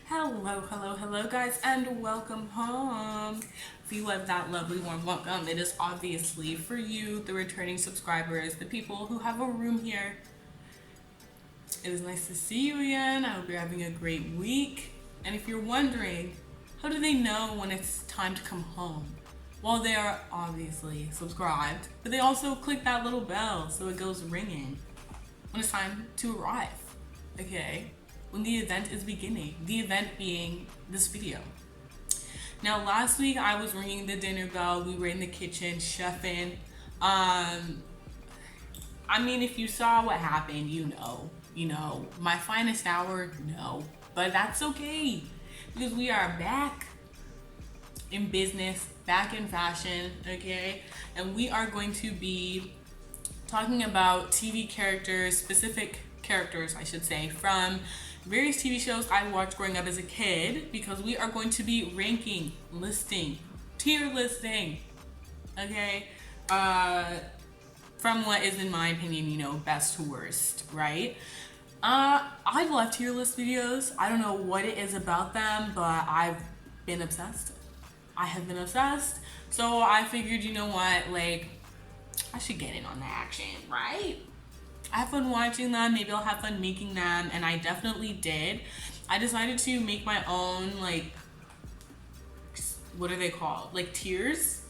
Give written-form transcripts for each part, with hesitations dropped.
Hello guys, and welcome home. If you love that lovely warm welcome, it is obviously for you, the returning subscribers, the people who have a room here. It is nice to see you again. I hope you're having a great week. And if you're wondering, how do they know when it's time to come home? Well, they are obviously subscribed, but they also click that little bell so it goes ringing when it's time to arrive. Okay? When the event is beginning, the event being this video. Now, last week I was ringing the dinner bell. We were in the kitchen chefing. I mean, if you saw what happened, you know, my finest hour, no, but that's okay because we are back in business, back in fashion, okay? And we are going to be talking about TV characters, specific characters, I should say, from various TV shows I watched growing up as a kid, because we are going to be ranking, listing, tier listing, okay, from what is, in my opinion, you know, best to worst, right? I love tier list videos. I don't know what it is about them, but I've been obsessed. I have been obsessed. So I figured, you know what, like, I should get in on the action, right? I have fun watching them, maybe I'll have fun making them, and I definitely did. I decided to make my own, like, what are they called? Like tiers,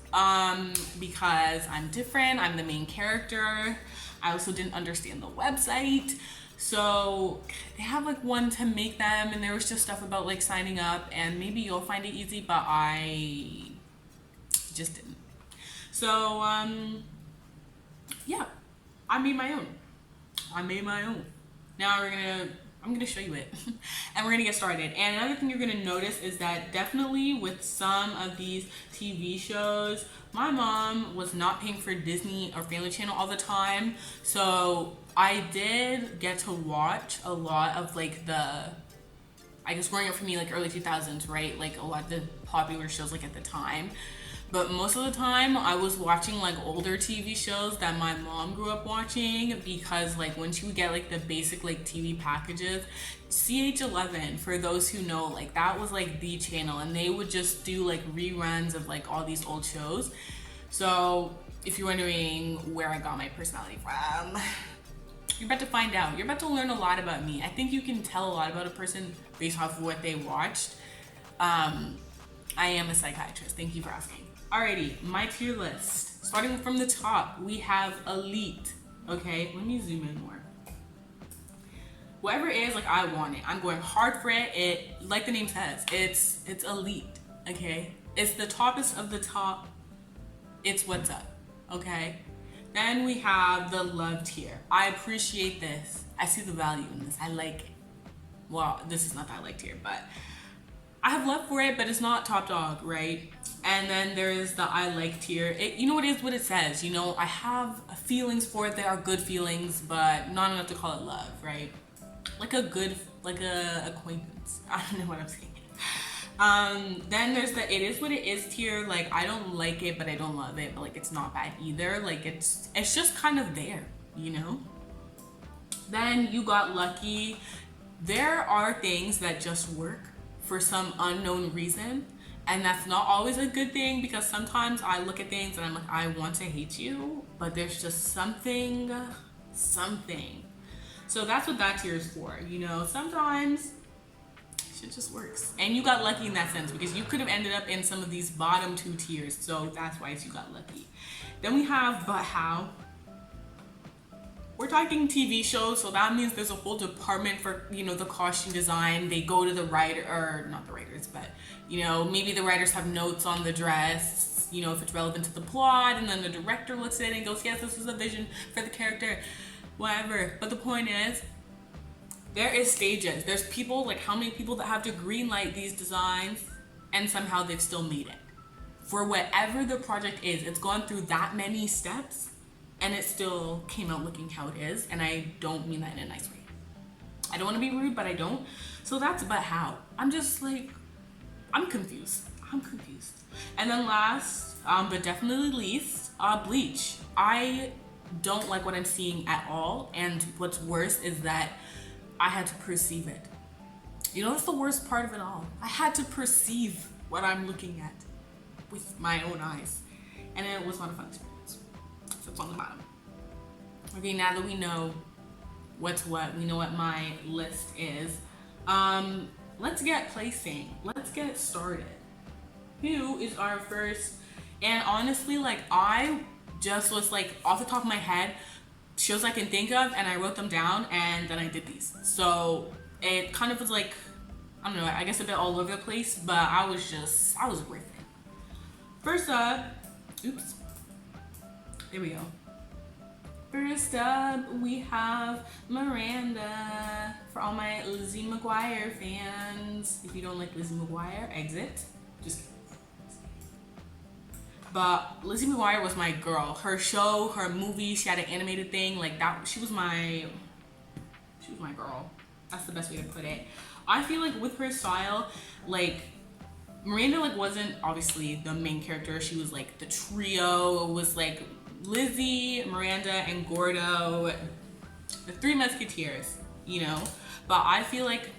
because I'm different, I'm the main character. I also didn't understand the website. So they have like one to make them, and there was just stuff about like signing up, and maybe you'll find it easy, but I just didn't. So, yeah, I made my own. Now I'm gonna show you it and we're gonna get started. And another thing you're gonna notice is that definitely with some of these TV shows, my mom was not paying for Disney or Family Channel all the time. So I did get to watch a lot of like I guess growing up for me, like early 2000s, right? Like a lot of the popular shows like at the time. But most of the time I was watching like older TV shows that my mom grew up watching, because like when she would get like the basic like TV packages, CH11, for those who know, like that was like the channel, and they would just do like reruns of like all these old shows. So if you're wondering where I got my personality from, you're about to find out. You're about to learn a lot about me. I think you can tell a lot about a person based off of what they watched. I am a psychiatrist. Thank you for asking. Alrighty, my tier list. Starting from the top, we have elite. Okay, let me zoom in more. Whatever it is, like I want it. I'm going hard for it. It, like the name says, it's elite. Okay, it's the toppest of the top. It's what's up. Okay. Then we have the love tier. I appreciate this. I see the value in this. I like it. Well, this is not that I like tier, but I have love for it, but it's not top dog, right? And then there's the I like tier. It, you know, it is what it says. You know, I have feelings for it. They are good feelings, but not enough to call it love, right? Like a good, like a acquaintance. I don't know what I'm saying. Then there's the it is what it is tier. Like I don't like it, but I don't love it, but like it's not bad either. Like it's just kind of there, you know? Then you got lucky. There are things that just work for some unknown reason, and that's not always a good thing, because sometimes I look at things and I'm like, I want to hate you, but there's just something. So that's what that tier is for, you know? Sometimes shit just works. And you got lucky in that sense, because you could have ended up in some of these bottom two tiers, so that's why you got lucky. Then we have but how. We're talking TV shows, so that means there's a whole department for, you know, the costume design. They go to the writer, or not the writers, but, you know, maybe the writers have notes on the dress, you know, if it's relevant to the plot, and then the director looks at it and goes, yes, this is a vision for the character, whatever. But the point is, there is stages. There's people, like how many people that have to green light these designs, and somehow they've still made it. For whatever the project is, it's gone through that many steps, and it still came out looking how it is, and I don't mean that in a nice way. I don't want to be rude, but I don't. So that's but how. I'm just like, I'm confused. And then last, but definitely least, Bleach. I don't like what I'm seeing at all, and what's worse is that I had to perceive it. You know, that's the worst part of it all. I had to perceive what I'm looking at with my own eyes. And it was not a fun experience. So it's on the bottom. Okay, now that we know what's what, we know what my list is. Let's get placing. Let's get started. Who is our first? And honestly, like, I just was like, off the top of my head, shows I can think of, and I wrote them down, and then I did these. So it kind of was like, I don't know, I guess a bit all over the place, but I was riffing. First up, oops, there we go. First up, we have Miranda. For all my Lizzie McGuire fans, if you don't like Lizzie McGuire, exit. Just kidding. But Lizzie McGuire was my girl. Her show, her movie, she had an animated thing like that. She was my girl. That's the best way to put it. I feel like with her style, like, Miranda, like, wasn't obviously the main character. She was like the trio. It was like Lizzie, Miranda, and Gordo, the three musketeers, you know. But I feel like,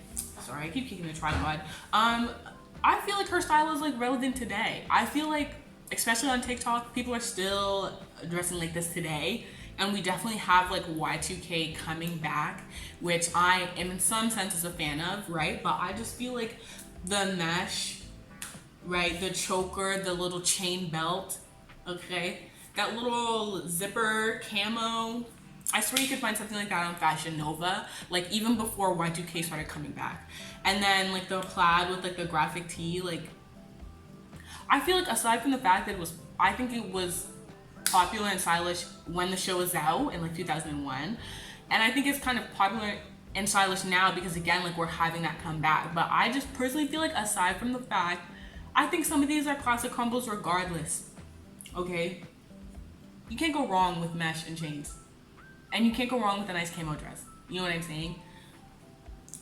sorry, I keep kicking the tripod. I feel like her style is like relevant today. I feel like, especially on TikTok, people are still dressing like this today. And we definitely have like Y2K coming back, which I am in some senses a fan of, right? But I just feel like the mesh, right? The choker, the little chain belt, okay? That little zipper camo. I swear you could find something like that on Fashion Nova, like even before Y2K started coming back. And then like the plaid with like the graphic tee, like, I feel like aside from the fact that I think it was popular and stylish when the show was out in like 2001, and I think it's kind of popular and stylish now because, again, like, we're having that come back. But I just personally feel like, aside from the fact, I think some of these are classic combos regardless. Okay, you can't go wrong with mesh and chains, and you can't go wrong with a nice camo dress. You know what I'm saying?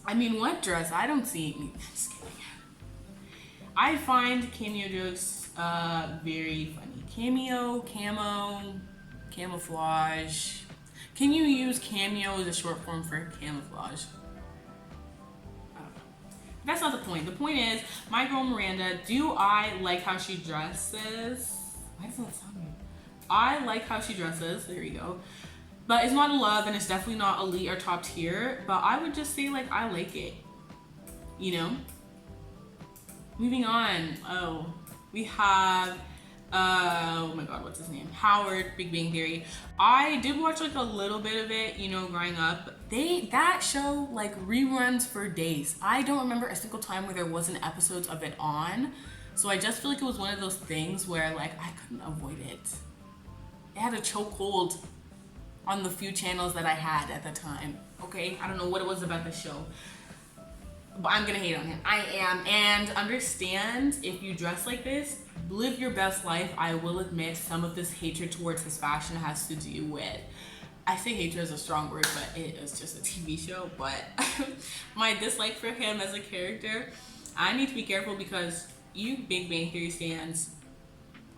I mean, what dress? I don't see. Just kidding. I find cameo jokes very funny. Cameo, camo, camouflage. Can you use cameo as a short form for camouflage? I don't know. That's not the point. The point is, my girl Miranda, do I like how she dresses? Why doesn't that sound good? I like how she dresses. There you go. But it's not a love, and it's definitely not elite or top tier. But I would just say, like, I like it. You know? Moving on. Oh, we have, oh my god, what's his name? Howard, Big Bang Theory. I did watch like a little bit of it, you know, growing up. That show like reruns for days. I don't remember a single time where there wasn't episodes of it on. So I just feel like it was one of those things where like I couldn't avoid it. It had a chokehold on the few channels that I had at the time. Okay, I don't know what it was about the show, but I'm gonna hate on him. I am. And understand, if you dress like this, live your best life. I will admit some of this hatred towards his fashion has to do with, I say hatred is a strong word, but it is just a TV show. But my dislike for him as a character, I need to be careful because you Big Bang Theory fans,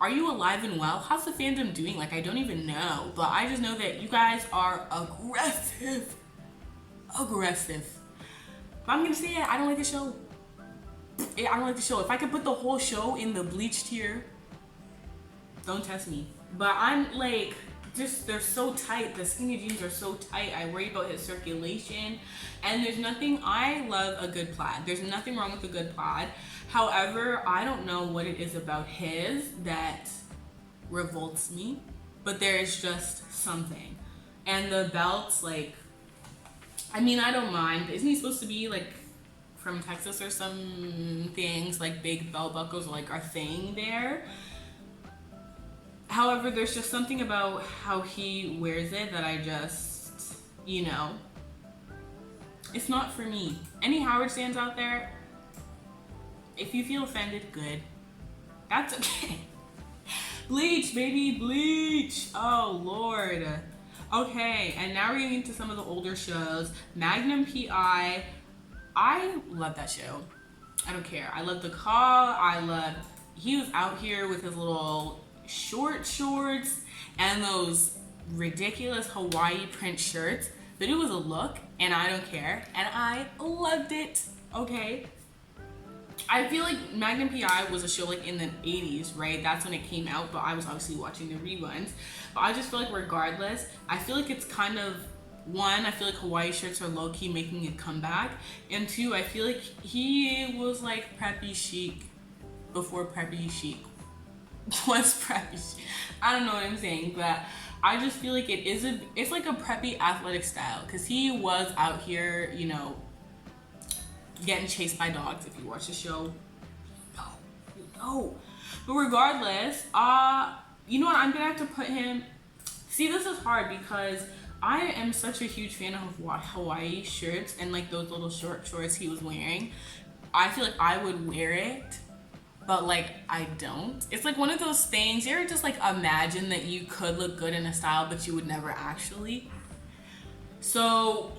are you alive and well? How's the fandom doing? Like, I don't even know. But I just know that you guys are aggressive. But I'm gonna say it, I don't like the show. I don't like the show. If I could put the whole show in the bleach tier, don't test me. But I'm like, just, they're so tight. The skinny jeans are so tight. I worry about his circulation. And there's nothing, I love a good plaid. There's nothing wrong with a good plaid. However, I don't know what it is about his that revolts me. But there's just something. And the belts, like, I mean, I don't mind. Isn't he supposed to be like from Texas or some things? Like big belt buckles like are thing there. However, there's just something about how he wears it that I just, you know, it's not for me. Any Howard stands out there, if you feel offended, good. That's okay. Bleach, baby, bleach. Oh, Lord. Okay, and now we're getting into some of the older shows. Magnum P.I. I love that show. I don't care. I love the call. He was out here with his little shorts and those ridiculous Hawaii print shirts. But it was a look, and I don't care. And I loved it. Okay. I feel like Magnum PI was a show like in the 80s, right? That's when it came out, but I was obviously watching the reruns. But I just feel like regardless, I feel like it's kind of, one, I feel like Hawaii shirts are low-key making a comeback. And two, I feel like he was like preppy chic before preppy chic was preppy chic. I don't know what I'm saying, but I just feel like it's like a preppy athletic style, because he was out here, you know, getting chased by dogs. If you watch the show, no. But regardless, you know what? I'm gonna have to put him. See, this is hard because I am such a huge fan of Hawaii shirts and like those little short shorts he was wearing. I feel like I would wear it, but like I don't. It's like one of those things. You ever just like imagine that you could look good in a style, but you would never actually. So.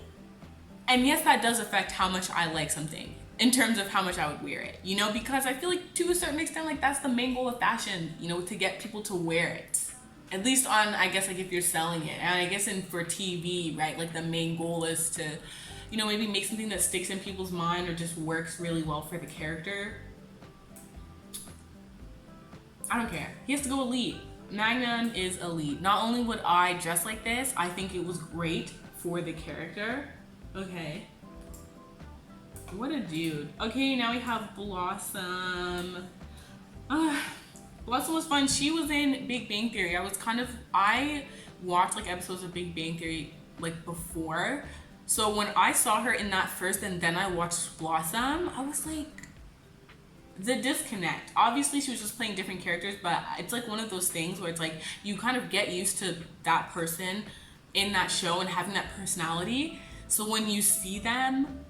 And yes, that does affect how much I like something in terms of how much I would wear it, you know, because I feel like to a certain extent, like that's the main goal of fashion, you know, to get people to wear it. At least on, I guess, like if you're selling it. And I guess for TV, right, like the main goal is to, you know, maybe make something that sticks in people's mind or just works really well for the character. I don't care. He has to go elite. Magnum is elite. Not only would I dress like this, I think it was great for the character. Okay. What a dude. Okay, now we have Blossom. Blossom was fun. She was in Big Bang Theory. I watched like episodes of Big Bang Theory like before. So when I saw her in that first and then I watched Blossom, I was like, the disconnect. Obviously she was just playing different characters, but it's like one of those things where it's like you kind of get used to that person in that show and having that personality. So when you see them,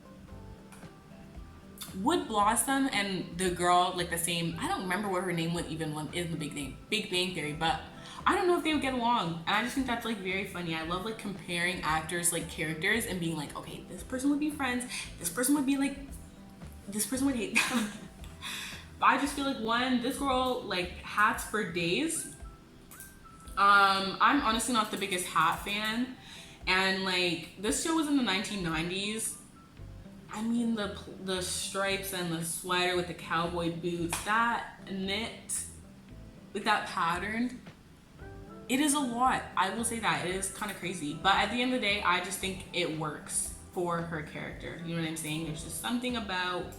would Blossom and the girl like the same? I don't remember what her name was even in the Big Bang Theory, but I don't know if they would get along. And I just think that's like very funny. I love like comparing actors like characters and being like, okay, this person would be friends, this person would be like, this person would hate them. But I just feel like this girl like hats for days. I'm honestly not the biggest hat fan. And like this show was in the 1990s. I mean the stripes and the sweater with the cowboy boots, that knit with that pattern, it is a lot. I will say that it is kind of crazy. But at the end of the day, I just think it works for her character. You know what I'm saying? There's something about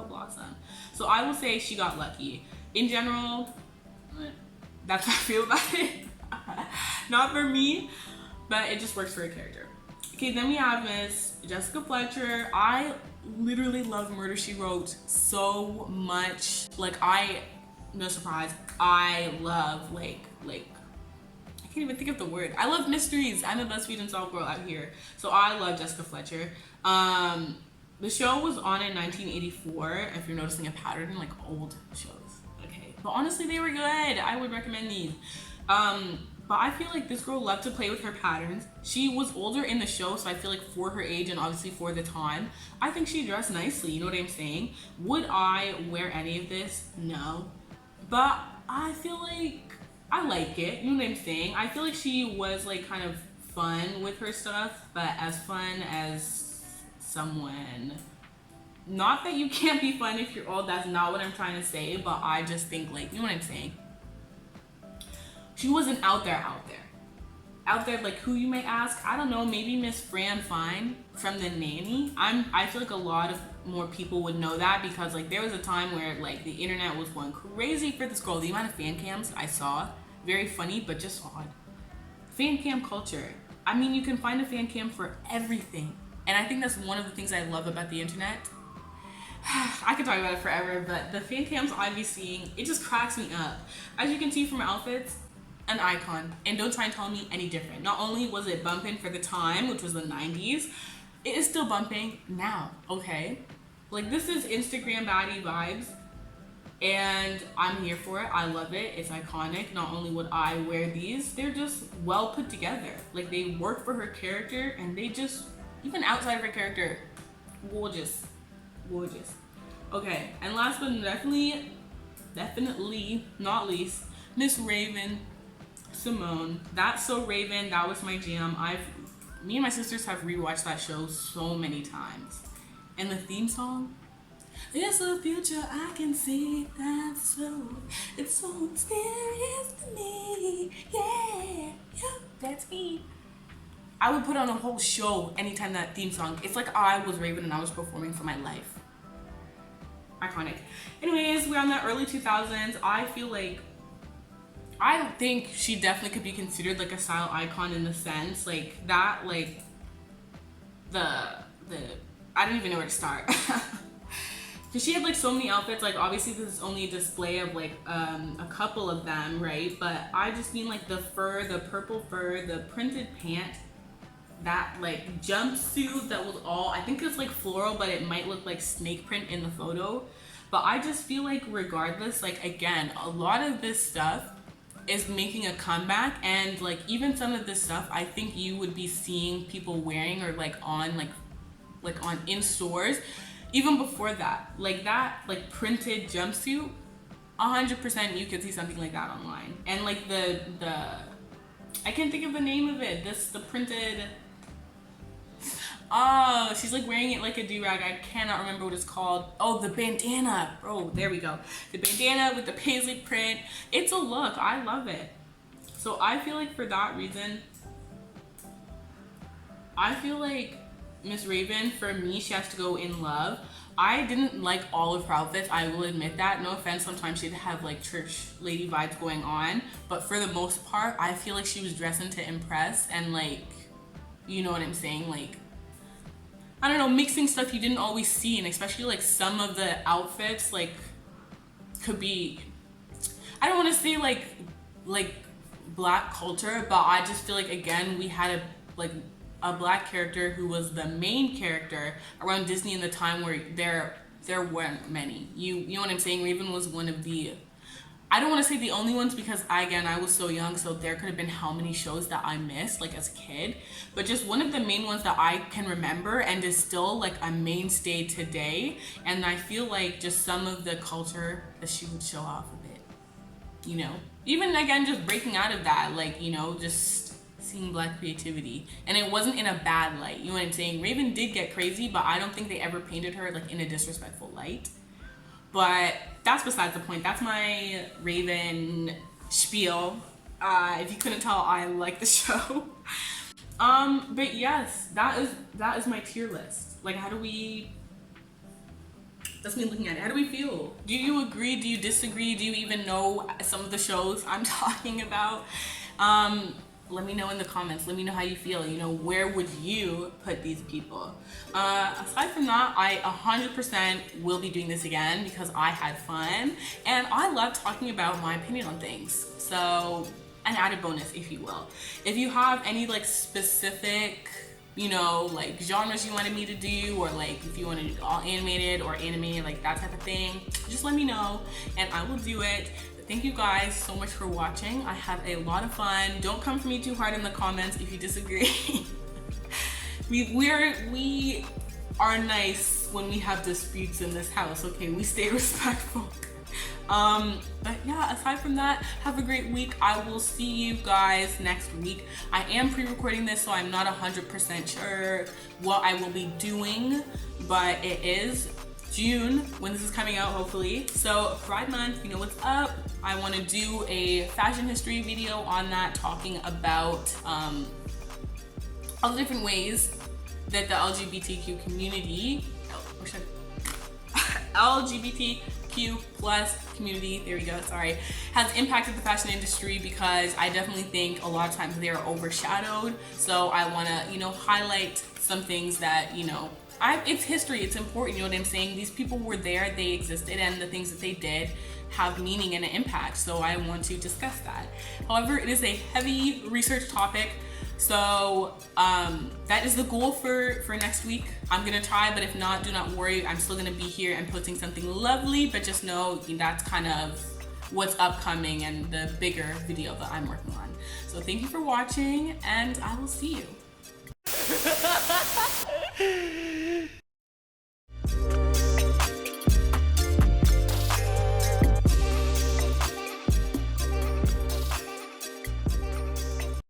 Blossom. So I will say she got lucky. In general, that's how I feel about it. Not for me. But it just works for a character. Okay, then we have Miss Jessica Fletcher. I literally love Murder, She Wrote so much. Like no surprise, I love like I can't even think of the word. I love mysteries. I'm a BuzzFeed Unsolved girl out here. So I love Jessica Fletcher. The show was on in 1984, if you're noticing a pattern in like old shows. Okay, but honestly, they were good. I would recommend these. But I feel like this girl loved to play with her patterns. She was older in the show, so I feel like for her age and obviously for the time, I think she dressed nicely, you know what I'm saying? Would I wear any of this? No. But I feel like I like it, you know what I'm saying? I feel like she was like kind of fun with her stuff, but as fun as someone. Not that you can't be fun if you're old, that's not what I'm trying to say, but I just think like, you know what I'm saying? She wasn't out there. Out there, like who you may ask, I don't know, maybe Miss Fran Fine from The Nanny. I feel like a lot of more people would know that because like there was a time where like the internet was going crazy for this girl. The amount of fan cams I saw, very funny, but just odd. Fan cam culture. I mean, you can find a fan cam for everything. And I think that's one of the things I love about the internet. I could talk about it forever, but the fan cams I be seeing, it just cracks me up. As you can see from my outfits, an icon, and don't try and tell me any different. Not only was it bumping for the time, which was the 90s, it is still bumping now, okay? Like this is Instagram baddie vibes, and I'm here for it. I love it. It's iconic. Not only would I wear these, they're just well put together. Like they work for her character, and they just, even outside of her character, gorgeous. Okay, and last but definitely not least, Miss Raven Simone. That's So Raven, that was my jam. Me and my sisters have rewatched that show so many times. And the theme song, it's a future I can see, that's so, it's so mysterious to me, yeah, that's me. I would put on a whole show anytime that theme song, it's like I was Raven and I was performing for my life. Iconic. Anyways, we're on the early 2000s. I feel like, I think she definitely could be considered like a style icon in the sense, like that, like the I don't even know where to start. Because she had like so many outfits, like obviously this is only a display of like a couple of them, right? But I just mean like the fur, the purple fur, the printed pant, that like jumpsuit that was all, I think it's like floral, but it might look like snake print in the photo. But I just feel like regardless, like again, a lot of this stuff is making a comeback, and like even some of this stuff I think you would be seeing people wearing or like on in stores even before that. Like that like printed jumpsuit, 100% you could see something like that online. And like the I can't think of the name of it, the printed, oh, she's like wearing it like a do-rag. I cannot remember what it's called. Oh, the bandana. Oh, there we go. The bandana with the paisley print. It's a look. I love it. So I feel like for that reason, I feel like Miss Raven, for me, she has to go in love. I didn't like all of her outfits, I will admit that. No offense, sometimes she'd have like church lady vibes going on. But for the most part, I feel like she was dressing to impress and like, you know what I'm saying? Like, I don't know, mixing stuff you didn't always see, and especially like some of the outfits like could be, I don't want to say like black culture, but I just feel like again we had a black character who was the main character around Disney in the time where there weren't many. You know what I'm saying? Raven was one of the, I don't want to say the only ones because I was so young, so there could have been how many shows that I missed like as a kid, but just one of the main ones that I can remember and is still like a mainstay today. And I feel like just some of the culture that she would show off a bit, you know, even again just breaking out of that, like, you know, just seeing black creativity, and it wasn't in a bad light, you know what I'm saying? Raven did get crazy, but I don't think they ever painted her like in a disrespectful light. But that's besides the point. That's my Raven spiel. If you couldn't tell, I like the show. But yes, that is my tier list. Like, how do we, that's me looking at it. How do we feel? Do you agree? Do you disagree? Do you even know some of the shows I'm talking about? Let me know in the comments. Let me know how you feel. You know, where would you put these people? Aside from that, I 100% will be doing this again because I had fun and I love talking about my opinion on things. So, an added bonus, if you will. If you have any like specific, you know, like genres you wanted me to do, or like if you want to do all animated or animated, like that type of thing, just let me know and I will do it. Thank you guys so much for watching. I had a lot of fun. Don't come for me too hard in the comments if you disagree. we are nice when we have disputes in this house, okay? We stay respectful. But yeah, aside from that, have a great week. I will see you guys next week. I am pre-recording this, so I'm not 100% sure what I will be doing, but it is June when this is coming out, hopefully. So Pride Month, you know what's up. I want to do a fashion history video on that, talking about all the different ways that the LGBTQ community, LGBTQ plus community, there we go, sorry, has impacted the fashion industry, because I definitely think a lot of times they are overshadowed. So I want to, you know, highlight some things that, you know, it's history, it's important, you know what I'm saying? These people were there, they existed, and the things that they did have meaning and an impact. So I want to discuss that. However, it is a heavy research topic. So that is the goal for next week. I'm gonna try, but if not, do not worry. I'm still gonna be here and posting something lovely, but just know that's kind of what's upcoming and the bigger video that I'm working on. So thank you for watching, and I will see you.